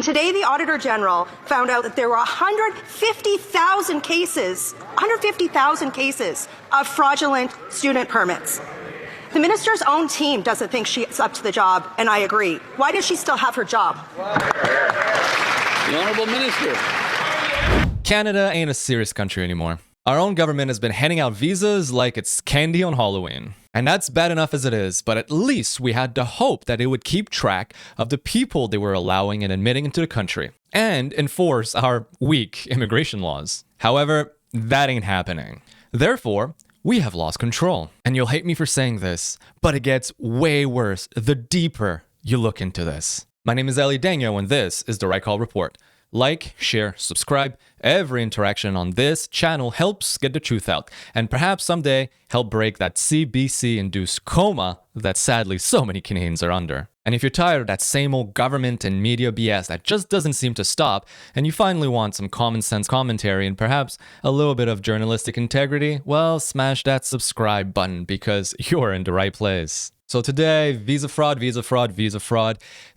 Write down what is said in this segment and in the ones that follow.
And today, the Auditor General found out that there were 150,000 cases of fraudulent student permits. The minister's own team doesn't think she's up to the job, and I agree. Why does she still have her job? The Honourable Minister. Canada ain't a serious country anymore. Our own government has been handing out visas like it's candy on Halloween. And that's bad enough as it is, but at least we had to hope that it would keep track of the people they were allowing and admitting into the country and enforce our weak immigration laws. However, that ain't happening. Therefore, we have lost control. And you'll hate me for saying this, but it gets way worse the deeper you look into this. My name is Ali Daniel, and this is the Right Call Report. Like, share, subscribe. Every interaction on this channel helps get the truth out, and perhaps someday help break that CBC-induced coma that sadly so many Canadians are under. And if you're tired of that same old government and media BS that just doesn't seem to stop, and you finally want some common sense commentary and perhaps a little bit of journalistic integrity, well, smash that subscribe button because you're in the right place. So today, visa fraud.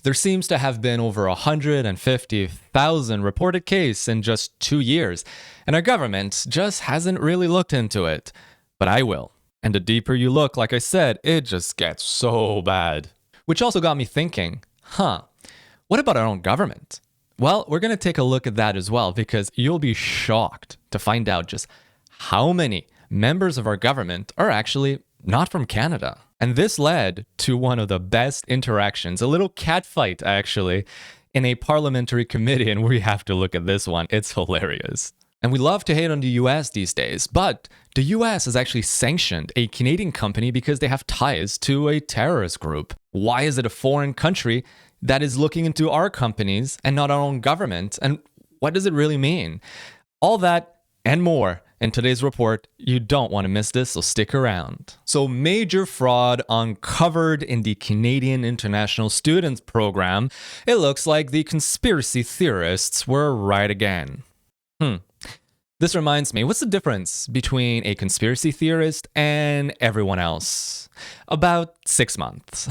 There seems to have been over 150,000 reported cases in just 2 years, and our government just hasn't really looked into it. But I will. And the deeper you look, like I said, it just gets so bad. Which also got me thinking, what about our own government? Well, we're going to take a look at that as well, because you'll be shocked to find out just how many members of our government are actually not from Canada. And this led to one of the best interactions, a little catfight actually, in a parliamentary committee, and we have to look at this one. It's hilarious. And we love to hate on the US these days, but the US has actually sanctioned a Canadian company because they have ties to a terrorist group. Why is it a foreign country that is looking into our companies and not our own government? And what does it really mean? All that and more in today's report. You don't want to miss this, so stick around. So, major fraud uncovered in the Canadian International Students Program. It looks like the conspiracy theorists were right again. This reminds me, what's the difference between a conspiracy theorist and everyone else? About 6 months.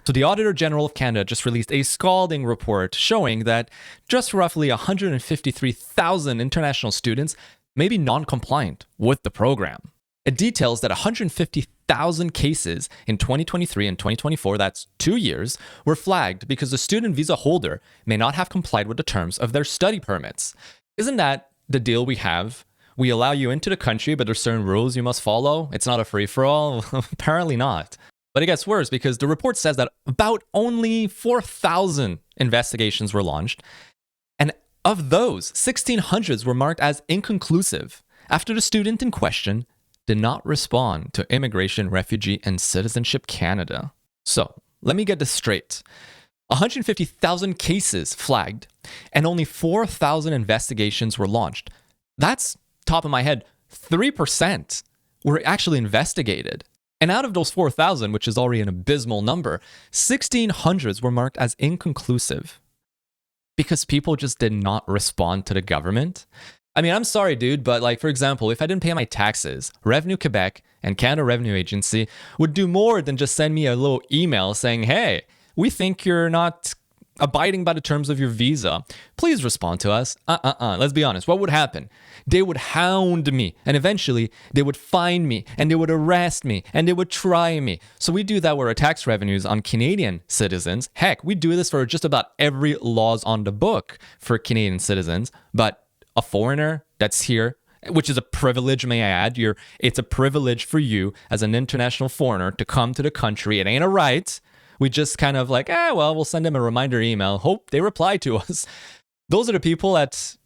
So the Auditor General of Canada just released a scalding report showing that just roughly 153,000 international students may be non-compliant with the program. It details that 150,000 cases in 2023 and 2024, that's 2 years, were flagged because the student visa holder may not have complied with the terms of their study permits. Isn't that the deal we have? We allow you into the country, but there's certain rules you must follow. It's not a free-for-all. Apparently not. But it gets worse because the report says that about only 4,000 investigations were launched. And of those, 1,600 were marked as inconclusive after the student in question did not respond to Immigration, Refugee, and Citizenship Canada. So, let me get this straight. 150,000 cases flagged and only 4,000 investigations were launched. That's, top of my head, 3% were actually investigated. And out of those 4,000, which is already an abysmal number, 1,600 were marked as inconclusive because people just did not respond to the government. I mean, I'm sorry, dude, but like, for example, if I didn't pay my taxes, Revenue Quebec and Canada Revenue Agency would do more than just send me a little email saying, hey, we think you're not abiding by the terms of your visa. Please respond to us. Let's be honest. What would happen? They would hound me, and eventually they would fine me, and they would arrest me, and they would try me. So we do that with our tax revenues on Canadian citizens. Heck, we do this for just about every laws on the book for Canadian citizens. But a foreigner that's here, which is a privilege, may I add, it's a privilege for you as an international foreigner to come to the country. It ain't a right. We just kind of like, we'll send them a reminder email. Hope they reply to us. Those are the people at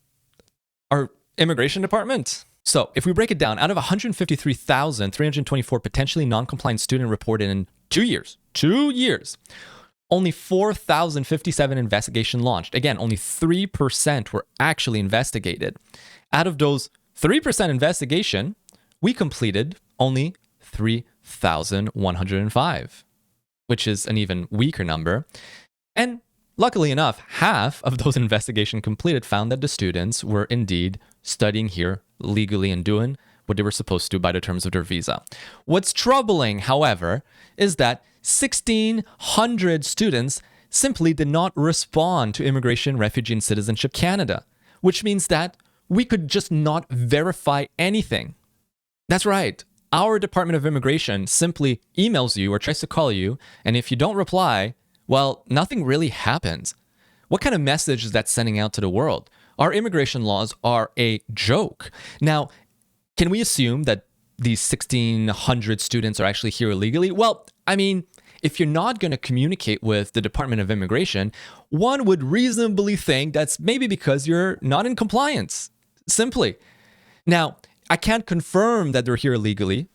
our immigration department. So if we break it down, out of 153,324 potentially non-compliant students reported in 2 years, only 4,057 investigations launched. Again, only 3% were actually investigated. Out of those 3% investigation, we completed only 3,105. which is an even weaker number. And luckily enough, half of those investigations completed found that the students were indeed studying here legally and doing what they were supposed to by the terms of their visa. What's troubling, however, is that 1,600 students simply did not respond to Immigration, Refugee, and Citizenship Canada, which means that we could just not verify anything. That's right. Our Department of Immigration simply emails you or tries to call you, and if you don't reply, well, nothing really happens. What kind of message is that sending out to the world? Our immigration laws are a joke. Now, can we assume that these 1,600 students are actually here illegally? Well, I mean, if you're not going to communicate with the Department of Immigration, one would reasonably think that's maybe because you're not in compliance. Simply. Now, I can't confirm that they're here illegally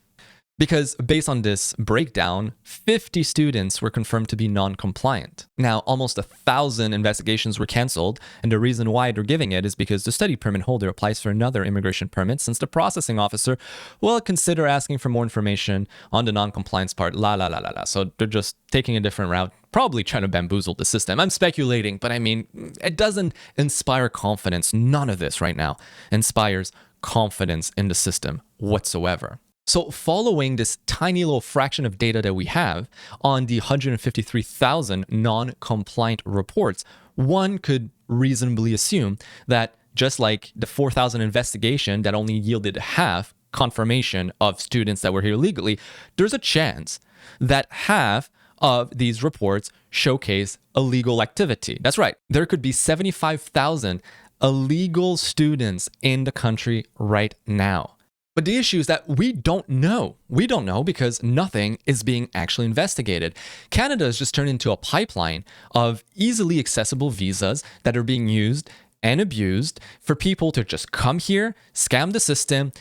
because based on this breakdown, 50 students were confirmed to be non-compliant. Now, almost 1,000 investigations were canceled, and the reason why they're giving it is because the study permit holder applies for another immigration permit since the processing officer will consider asking for more information on the non-compliance part, So they're just taking a different route, probably trying to bamboozle the system. I'm speculating, but I mean, it doesn't inspire confidence. None of this right now inspires confidence in the system whatsoever. So following this tiny little fraction of data that we have on the 153,000 non-compliant reports, one could reasonably assume that just like the 4,000 investigation that only yielded half confirmation of students that were here illegally, there's a chance that half of these reports showcase illegal activity. That's right. There could be 75,000 illegal students in the country right now. But the issue is that we don't know. We don't know because nothing is being actually investigated. Canada has just turned into a pipeline of easily accessible visas that are being used and abused for people to just come here, scam the system,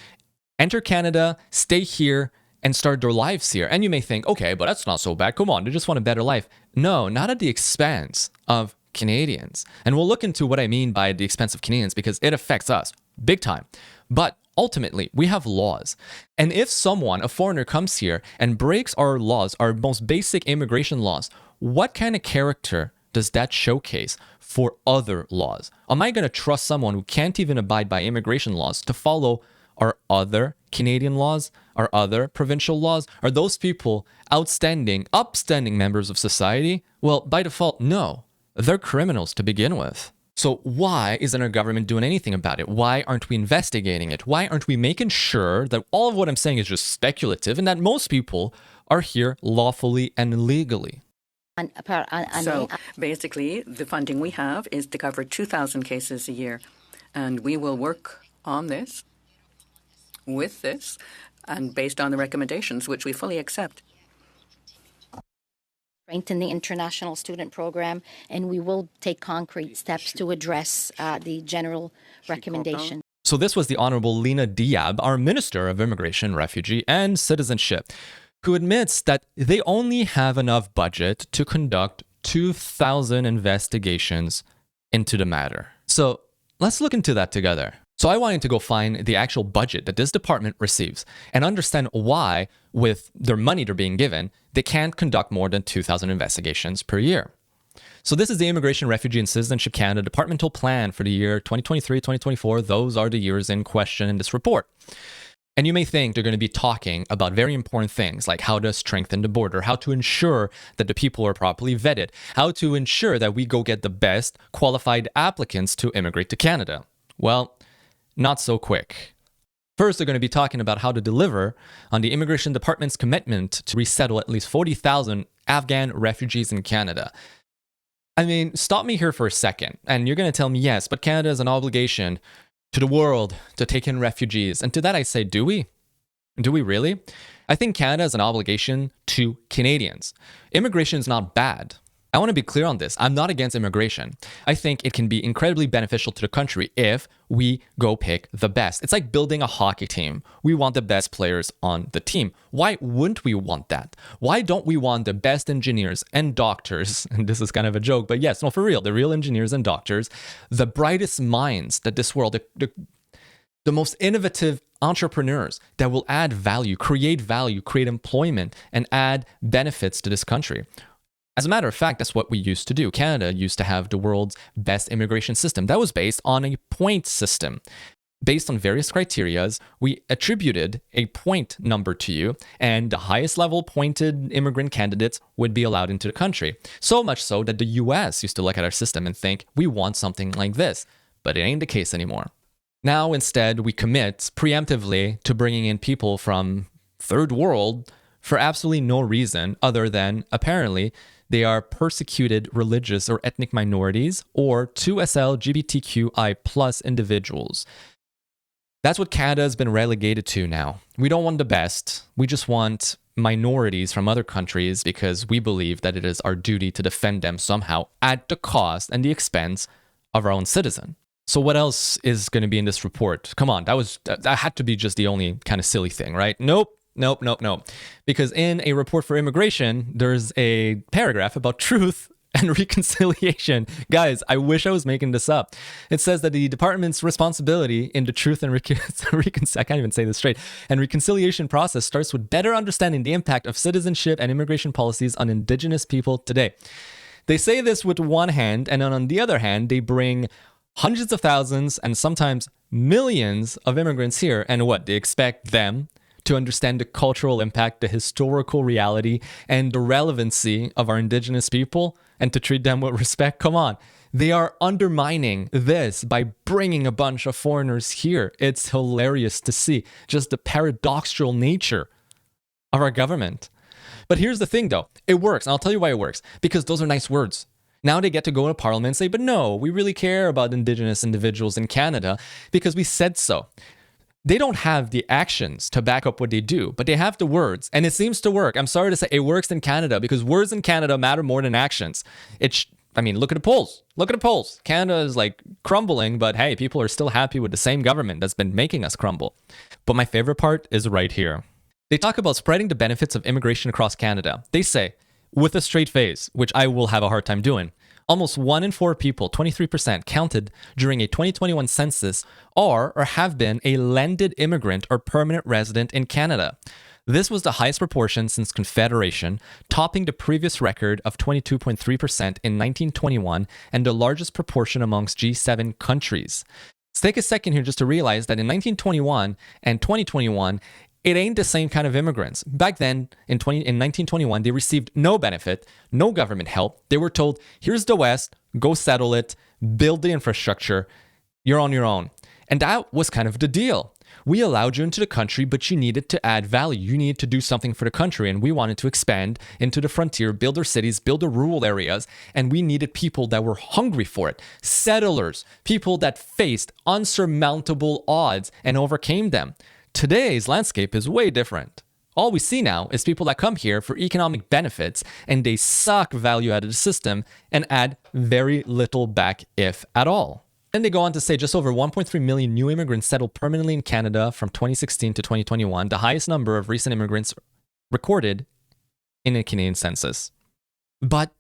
enter Canada, stay here, and start their lives here. And you may think, okay, but that's not so bad. Come on, they just want a better life. No, not at the expense of Canadians. And we'll look into what I mean by the expense of Canadians because it affects us big time. But ultimately, we have laws. And if someone, a foreigner, comes here and breaks our laws, our most basic immigration laws, what kind of character does that showcase for other laws? Am I going to trust someone who can't even abide by immigration laws to follow our other Canadian laws, our other provincial laws? Are those people upstanding members of society? Well, by default, no. They're criminals to begin with. So why isn't our government doing anything about it? Why aren't we investigating it? Why aren't we making sure that all of what I'm saying is just speculative and that most people are here lawfully and legally? So basically, the funding we have is to cover 2,000 cases a year. And we will work on this, with this, and based on the recommendations, which we fully accept. Strengthen the international student program, and we will take concrete steps to address the general recommendation. So this was the Honorable Lena Diab, our Minister of Immigration, Refugee, and Citizenship, who admits that they only have enough budget to conduct 2,000 investigations into the matter. So let's look into that together. So I wanted to go find the actual budget that this department receives and understand why, with their money they're being given, they can't conduct more than 2,000 investigations per year. So this is the Immigration, Refugee, and Citizenship Canada departmental plan for the year 2023-2024. Those are the years in question in this report. And you may think they're going to be talking about very important things like how to strengthen the border, how to ensure that the people are properly vetted, how to ensure that we go get the best qualified applicants to immigrate to Canada. Well, not so quick. First, they're going to be talking about how to deliver on the Immigration Department's commitment to resettle at least 40,000 Afghan refugees in Canada. I mean, stop me here for a second, and you're going to tell me, yes, but Canada has an obligation to the world to take in refugees. And to that I say, do we? Do we really? I think Canada has an obligation to Canadians. Immigration is not bad. I want to be clear on this. I'm not against immigration. I think it can be incredibly beneficial to the country if we go pick the best. It's like building a hockey team. We want the best players on the team. Why wouldn't we want that? Why don't we want the best engineers and doctors? And this is kind of a joke, but yes, no, for real, the real engineers and doctors, the brightest minds that this world, the most innovative entrepreneurs that will add value, create employment, and add benefits to this country. As a matter of fact, that's what we used to do. Canada used to have the world's best immigration system. That was based on a point system. Based on various criterias, we attributed a point number to you, and the highest level pointed immigrant candidates would be allowed into the country. So much so that the US used to look at our system and think, we want something like this. But it ain't the case anymore. Now, instead, we commit preemptively to bringing in people from third world for absolutely no reason other than, apparently, they are persecuted religious or ethnic minorities or 2SL LGBTQI+ individuals. That's what Canada has been relegated to now. We don't want the best. We just want minorities from other countries because we believe that it is our duty to defend them somehow at the cost and the expense of our own citizen. So what else is going to be in this report? Come on, that had to be just the only kind of silly thing, right? Nope. Because in a report for immigration, there's a paragraph about truth and reconciliation. Guys, I wish I was making this up. It says that the department's responsibility in the truth and I can't even say this straight, and reconciliation process starts with better understanding the impact of citizenship and immigration policies on Indigenous people today. They say this with one hand, and then on the other hand, they bring hundreds of thousands and sometimes millions of immigrants here, and what? They expect them to understand the cultural impact, the historical reality, and the relevancy of our Indigenous people, and to treat them with respect. Come on. They are undermining this by bringing a bunch of foreigners here. It's hilarious to see just the paradoxical nature of our government. But here's the thing, though. It works, and I'll tell you why it works. Because those are nice words. Now they get to go to Parliament and say, but no, we really care about Indigenous individuals in Canada because we said so. They don't have the actions to back up what they do, but they have the words, and it seems to work. I'm sorry to say it works in Canada because words in Canada matter more than actions. Look at the polls. Look at the polls. Canada is like crumbling, but hey, people are still happy with the same government that's been making us crumble. But my favorite part is right here. They talk about spreading the benefits of immigration across Canada. They say, with a straight face, which I will have a hard time doing, almost 1 in 4 people, 23%, counted during a 2021 census are or have been a landed immigrant or permanent resident in Canada. This was the highest proportion since Confederation, topping the previous record of 22.3% in 1921 and the largest proportion amongst G7 countries. Let's take a second here just to realize that in 1921 and 2021, it ain't the same kind of immigrants. Back then, in 1921, they received no benefit, no government help. They were told, here's the West, go settle it, build the infrastructure, you're on your own. And that was kind of the deal. We allowed you into the country, but you needed to add value. You needed to do something for the country, and we wanted to expand into the frontier, build our cities, build our rural areas, and we needed people that were hungry for it. Settlers, people that faced unsurmountable odds and overcame them. Today's landscape is way different. All we see now is people that come here for economic benefits and they suck value out of the system and add very little back, if at all. And they go on to say just over 1.3 million new immigrants settled permanently in Canada from 2016 to 2021, the highest number of recent immigrants recorded in a Canadian census. But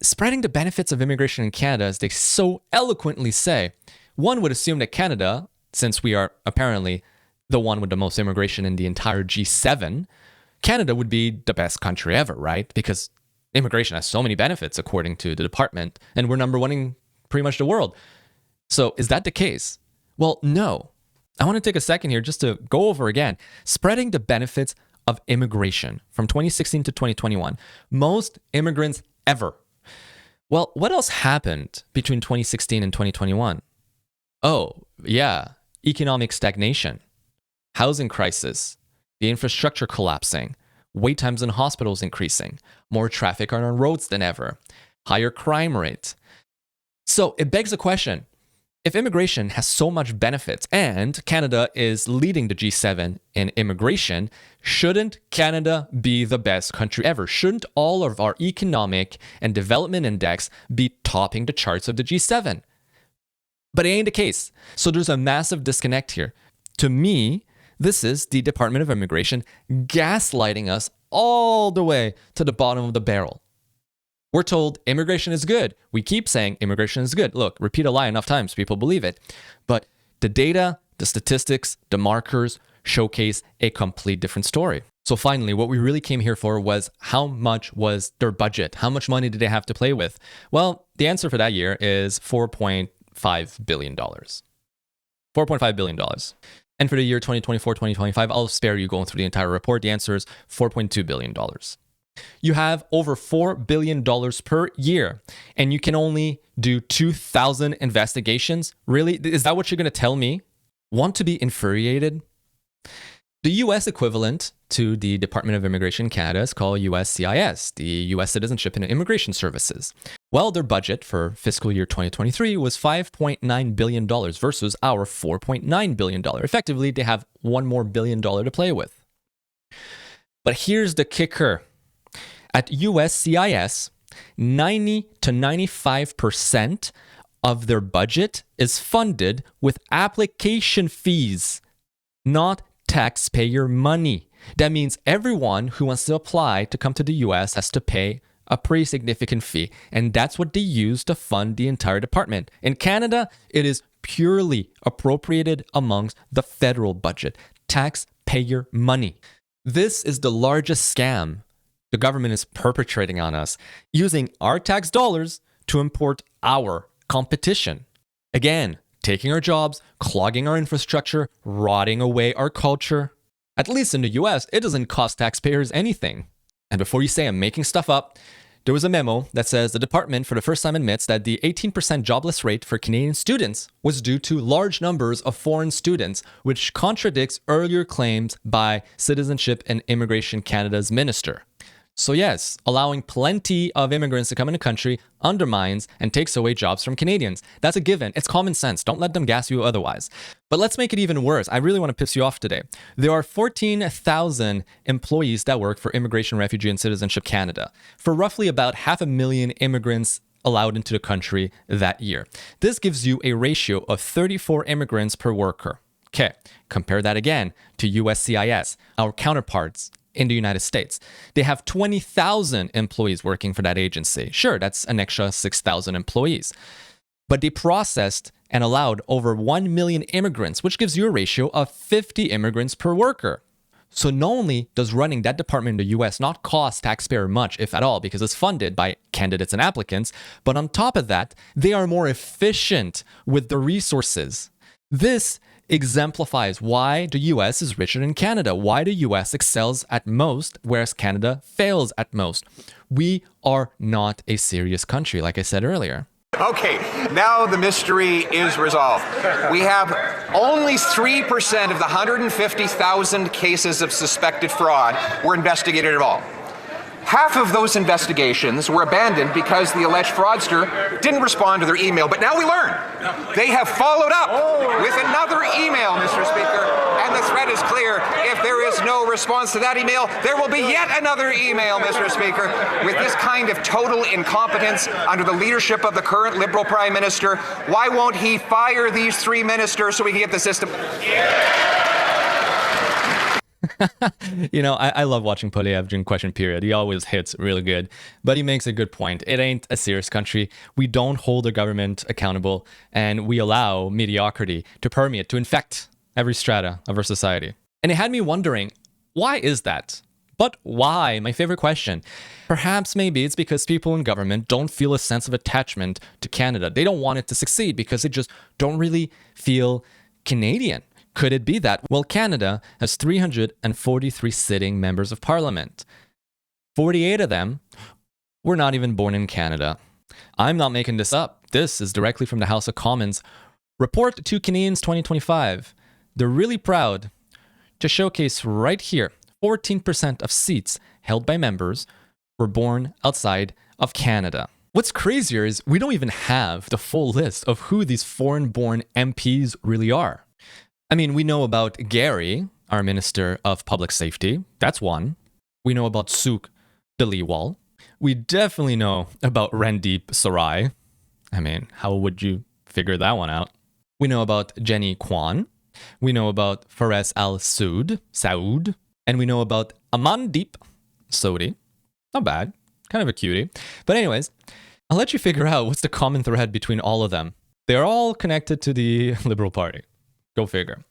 spreading the benefits of immigration in Canada, as they so eloquently say, one would assume that Canada, since we are apparently the one with the most immigration in the entire G7, Canada would be the best country ever, right? Because immigration has so many benefits, according to the department, and we're number one in pretty much the world. So is that the case? Well, no. I want to take a second here just to go over again. Spreading the benefits of immigration from 2016 to 2021. Most immigrants ever. Well, what else happened between 2016 and 2021? Oh, yeah, economic stagnation. Housing crisis, the infrastructure collapsing, wait times in hospitals increasing, more traffic on our roads than ever, higher crime rate. So it begs the question, if immigration has so much benefits and Canada is leading the G7 in immigration, shouldn't Canada be the best country ever? Shouldn't all of our economic and development index be topping the charts of the G7? But it ain't the case. So there's a massive disconnect here. To me, this is the Department of Immigration gaslighting us all the way to the bottom of the barrel. We're told immigration is good. We keep saying immigration is good. Look, repeat a lie enough times, people believe it. But the data, the statistics, the markers showcase a complete different story. So finally, what we really came here for was how much was their budget? How much money did they have to play with? Well, the answer for that year is $4.5 billion. $4.5 billion. And for the year 2024-2025, I'll spare you going through the entire report. The answer is $4.2 billion. You have over $4 billion per year, and you can only do 2,000 investigations? Really? Is that what you're going to tell me? Want to be infuriated? The US equivalent to the Department of Immigration in Canada is called USCIS, the US Citizenship and Immigration Services. Well, their budget for fiscal year 2023 was $5.9 billion versus our $4.9 billion. Effectively, they have $1 more billion to play with. But here's the kicker. At USCIS, 90 to 95% of their budget is funded with application fees, not taxpayer money. That means everyone who wants to apply to come to the US has to pay a pretty significant fee, and that's what they use to fund the entire department. In Canada, it is purely appropriated amongst the federal budget, taxpayer money. This is the largest scam the government is perpetrating on us, using our tax dollars to import our competition. Again, taking our jobs, clogging our infrastructure, rotting away our culture. At least in the US, it doesn't cost taxpayers anything. And before you say I'm making stuff up, there was a memo that says the department for the first time admits that the 18% jobless rate for Canadian students was due to large numbers of foreign students, which contradicts earlier claims by Citizenship and Immigration Canada's minister. So yes, allowing plenty of immigrants to come in the country undermines and takes away jobs from Canadians. That's a given. It's common sense. Don't let them gas you otherwise. But let's make it even worse. I really want to piss you off today. There are 14,000 employees that work for Immigration, Refugee, and Citizenship Canada, for roughly about 500,000 immigrants allowed into the country that year. This gives you a ratio of 34 immigrants per worker. Okay, compare that again to USCIS, our counterparts in the United States. They have 20,000 employees working for that agency. Sure, that's an extra 6,000 employees. But they processed and allowed over 1 million immigrants, which gives you a ratio of 50 immigrants per worker. So not only does running that department in the US not cost taxpayer much, if at all, because it's funded by candidates and applicants, but on top of that, they are more efficient with the resources. This exemplifies why the US is richer than Canada, why the US excels at most, whereas Canada fails at most. We are not a serious country, like I said earlier. Okay, now the mystery is resolved. We have only 3% of the 150,000 cases of suspected fraud were investigated at all. Half of those investigations were abandoned because the alleged fraudster didn't respond to their email. But now we learn they have followed up with another email, Mr. Speaker, and the threat is clear. If there is no response to that email, there will be yet another email, Mr. Speaker. With this kind of total incompetence under the leadership of the current Liberal Prime Minister, why won't he fire these 3 ministers so we can get the system? You know, I love watching Polyev during question period. He always hits really good. But he makes a good point. It ain't a serious country. We don't hold the government accountable, and we allow mediocrity to permeate, to infect every strata of our society. And it had me wondering, why is that? But why? My favorite question. Perhaps maybe it's because people in government don't feel a sense of attachment to Canada. They don't want it to succeed because they just don't really feel Canadian. Could it be that? Well, Canada has 343 sitting members of parliament. 48 of them were not even born in Canada. I'm not making this up. This is directly from the House of Commons Report to Canadians 2025. They're really proud to showcase right here 14% of seats held by members were born outside of Canada. What's crazier is we don't even have the full list of who these foreign-born MPs really are. I mean, we know about Gary, our Minister of Public Safety. That's one. We know about Sukh Dhaliwal. We definitely know about Randeep Sarai. I mean, how would you figure that one out? We know about Jenny Kwan. We know about Fares Saud. And we know about Amandeep Sodhi. Not bad. Kind of a cutie. But anyways, I'll let you figure out what's the common thread between all of them. They're all connected to the Liberal Party. Go figure.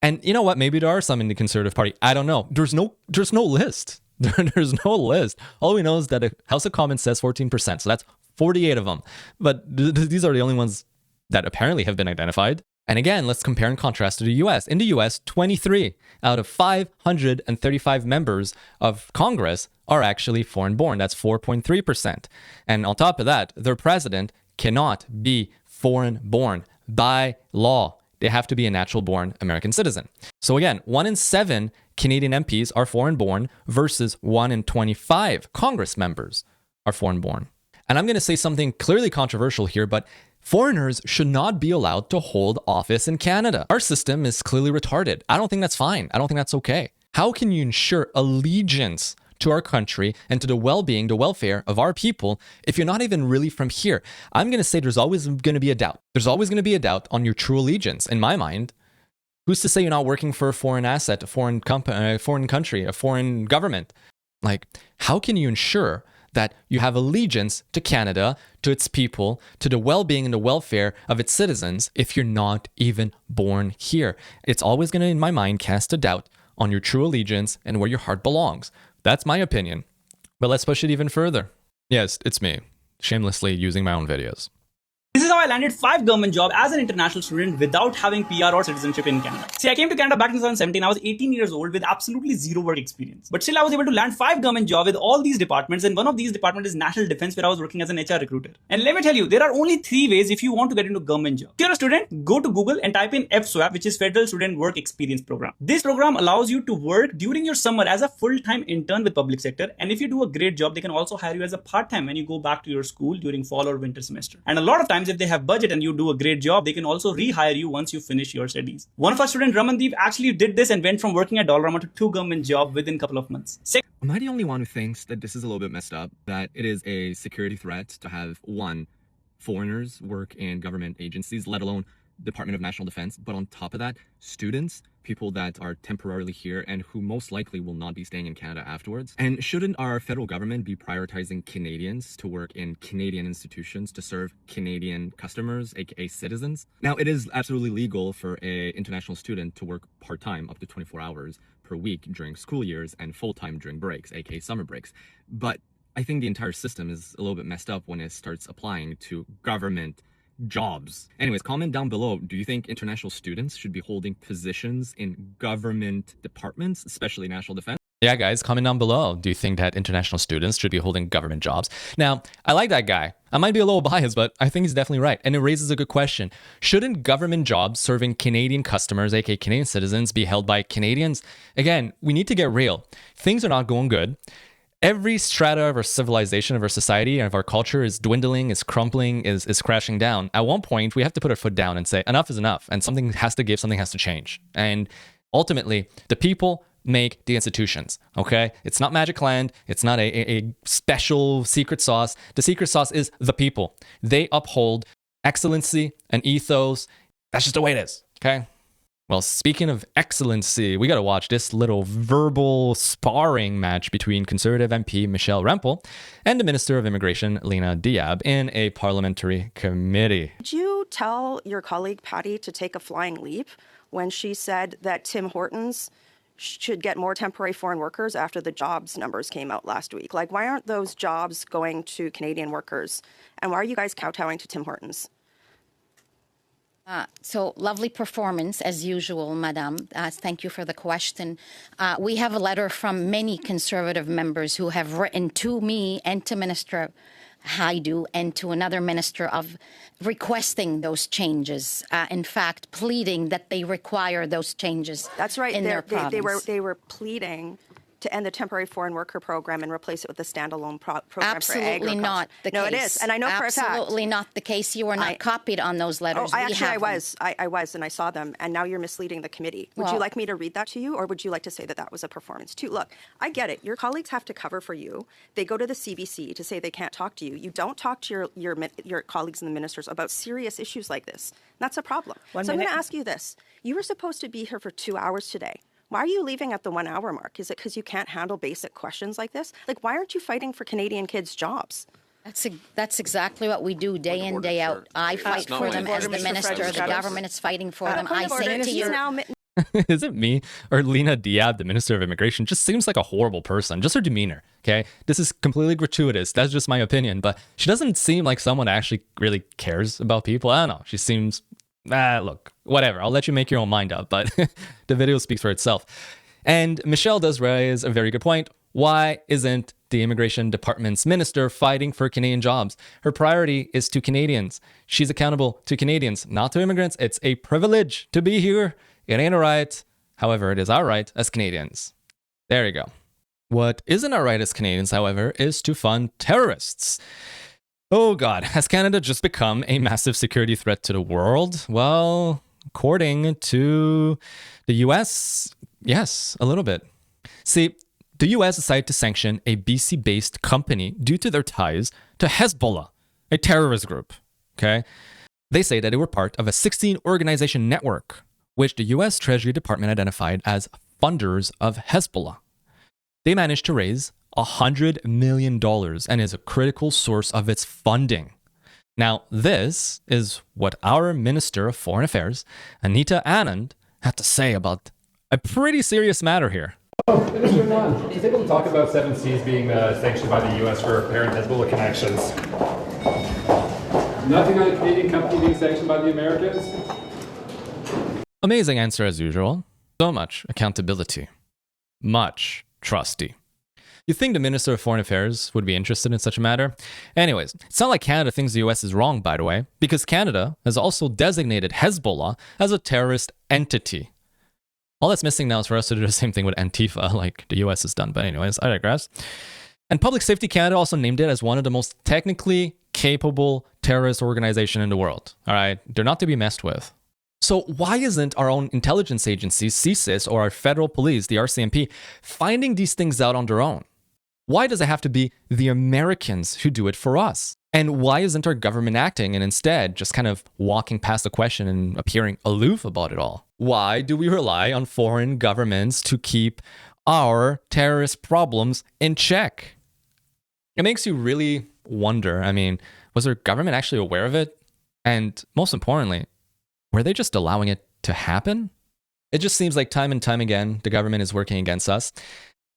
And you know what? Maybe there are some in the Conservative Party. I don't know. There's no list. There's no list. All we know is that the House of Commons says 14%. So that's 48 of them. But these are the only ones that apparently have been identified. And again, let's compare and contrast to the US. In the US, 23 out of 535 members of Congress are actually foreign born. That's 4.3%. And on top of that, their president cannot be foreign born by law. They have to be a natural born American citizen. So again, 1 in 7 Canadian MPs are foreign born versus 1 in 25 Congress members are foreign born. And I'm going to say something clearly controversial here, but foreigners should not be allowed to hold office in Canada. Our system is clearly retarded. I don't think that's fine. I don't think that's okay. How can you ensure allegiance to our country and to the well-being, the welfare of our people if you're not even really from here? I'm going to say there's always going to be a doubt. There's always going to be a doubt on your true allegiance. In my mind, who's to say you're not working for a foreign asset, a foreign company, a foreign country, a foreign government? Like, how can you ensure that you have allegiance to Canada, to its people, to the well-being and the welfare of its citizens if you're not even born here? It's always going to, in my mind, cast a doubt on your true allegiance and where your heart belongs. That's my opinion. But let's push it even further. Yes, it's me, shamelessly using my own videos. This is how I landed 5 government jobs as an international student without having PR or citizenship in Canada. See, I came to Canada back in 2017. I was 18 years old with absolutely zero work experience. But still, I was able to land 5 government jobs with all these departments, and one of these departments is National Defense, where I was working as an HR recruiter. And let me tell you, there are only 3 ways if you want to get into government job. If you're a student, go to Google and type in FSWAP, which is Federal Student Work Experience Program. This program allows you to work during your summer as a full-time intern with public sector. And if you do a great job, they can also hire you as a part-time when you go back to your school during fall or winter semester. And a lot of times, if they have budget and you do a great job, they can also rehire you once you finish your studies. One of our students, Ramandeep, actually did this and went from working at Dollarama to 2 government jobs within a couple of months. Am I the only one who thinks that this is a little bit messed up? That it is a security threat to have, one, foreigners work in government agencies, let alone Department of National Defense, but on top of that, students, people that are temporarily here and who most likely will not be staying in Canada afterwards? And shouldn't our federal government be prioritizing Canadians to work in Canadian institutions to serve Canadian customers, aka citizens? Now, it is absolutely legal for an international student to work part-time up to 24 hours per week during school years and full-time during breaks, aka summer breaks. But I think the entire system is a little bit messed up when it starts applying to government jobs. Anyways, comment down below. Do you think international students should be holding positions in government departments, especially national defense? Yeah, guys, comment down below. Do you think that international students should be holding government jobs? Now, I like that guy. I might be a little biased, but I think he's definitely right. And it raises a good question. Shouldn't government jobs serving Canadian customers, aka Canadian citizens, be held by Canadians? Again, we need to get real. Things are not going good. Every strata of our civilization, of our society, and of our culture is dwindling, is crumbling, is crashing down. At one point, we have to put our foot down and say, enough is enough, and something has to give, something has to change. And ultimately, the people make the institutions, okay? It's not Magic Land. It's not a special secret sauce. The secret sauce is the people. They uphold excellency and ethos. That's just the way it is, okay? Well, speaking of excellency, we got to watch this little verbal sparring match between Conservative MP Michelle Rempel and the Minister of Immigration Lena Diab in a parliamentary committee. Did you tell your colleague Patty to take a flying leap when she said that Tim Hortons should get more temporary foreign workers after the jobs numbers came out last week? Like, why aren't those jobs going to Canadian workers? And why are you guys kowtowing to Tim Hortons? So lovely performance as usual, Madam. Thank you for the question. We have a letter from many Conservative members who have written to me and to Minister Haidu and to another minister of requesting those changes. In fact, pleading that they require those changes. That's right. In their province. They were pleading to end the temporary foreign worker program and replace it with a standalone program for agriculture. Absolutely not the case. No, it is. And I know for a fact. Absolutely not the case. You were not copied on those letters. Oh, I was, and I saw them. And now you're misleading the committee. Would you like me to read that to you, or would you like to say that that was a performance too? Look, I get it. Your colleagues have to cover for you. They go to the CBC to say they can't talk to you. You don't talk to your colleagues and the ministers about serious issues like this. That's a problem. I'm going to ask you this. You were supposed to be here for 2 hours today. Why are you leaving at the 1 hour mark? Is it because you can't handle basic questions like this? Like, why aren't you fighting for Canadian kids' jobs? That's exactly what we do day in, day out. I fight for them as the minister. The government is fighting for them. I say to you... Is it me or Lena Diab, the Minister of Immigration, just seems like a horrible person? Just her demeanor, okay? This is completely gratuitous. That's just my opinion. But she doesn't seem like someone that actually really cares about people. I don't know. She seems Look, whatever. I'll let you make your own mind up, but the video speaks for itself. And Michelle does raise a very good point. Why isn't the Immigration Department's minister fighting for Canadian jobs? Her priority is to Canadians. She's accountable to Canadians, not to immigrants. It's a privilege to be here. It ain't a right. However, it is our right as Canadians. There you go. What isn't our right as Canadians, however, is to fund terrorists. Oh God, has Canada just become a massive security threat to the world? Well, according to the US, yes, a little bit. See, the US decided to sanction a BC-based company due to their ties to Hezbollah, a terrorist group. Okay? They say that they were part of a 16-organization network, which the US Treasury Department identified as funders of Hezbollah. They managed to raise $100 million and is a critical source of its funding. Now, this is what our Minister of Foreign Affairs, Anita Anand, had to say about a pretty serious matter here. Minister Anand, is able to talk about 7 Seas being sanctioned by the U.S. for apparent Hezbollah connections. Nothing on a Canadian company being sanctioned by the Americans? Amazing answer as usual. So much accountability. Much trusty. You think the Minister of Foreign Affairs would be interested in such a matter? Anyways, it's not like Canada thinks the US is wrong, by the way, because Canada has also designated Hezbollah as a terrorist entity. All that's missing now is for us to do the same thing with Antifa, like the US has done. But anyways, I digress. And Public Safety Canada also named it as one of the most technically capable terrorist organizations in the world. All right, they're not to be messed with. So why isn't our own intelligence agencies, CSIS, or our federal police, the RCMP, finding these things out on their own? Why does it have to be the Americans who do it for us? And why isn't our government acting and instead just kind of walking past the question and appearing aloof about it all? Why do we rely on foreign governments to keep our terrorist problems in check? It makes you really wonder. I mean, was our government actually aware of it? And most importantly, were they just allowing it to happen? It just seems like time and time again, the government is working against us.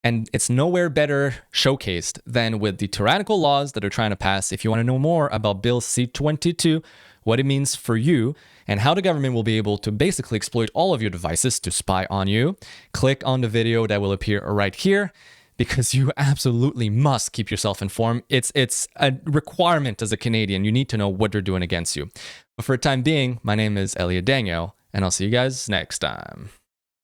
And it's nowhere better showcased than with the tyrannical laws that are trying to pass. If you want to know more about Bill C-22, what it means for you, and how the government will be able to basically exploit all of your devices to spy on you, click on the video that will appear right here, because you absolutely must keep yourself informed. It's a requirement as a Canadian. You need to know what they're doing against you. But for the time being, my name is Elliot Daniel, and I'll see you guys next time.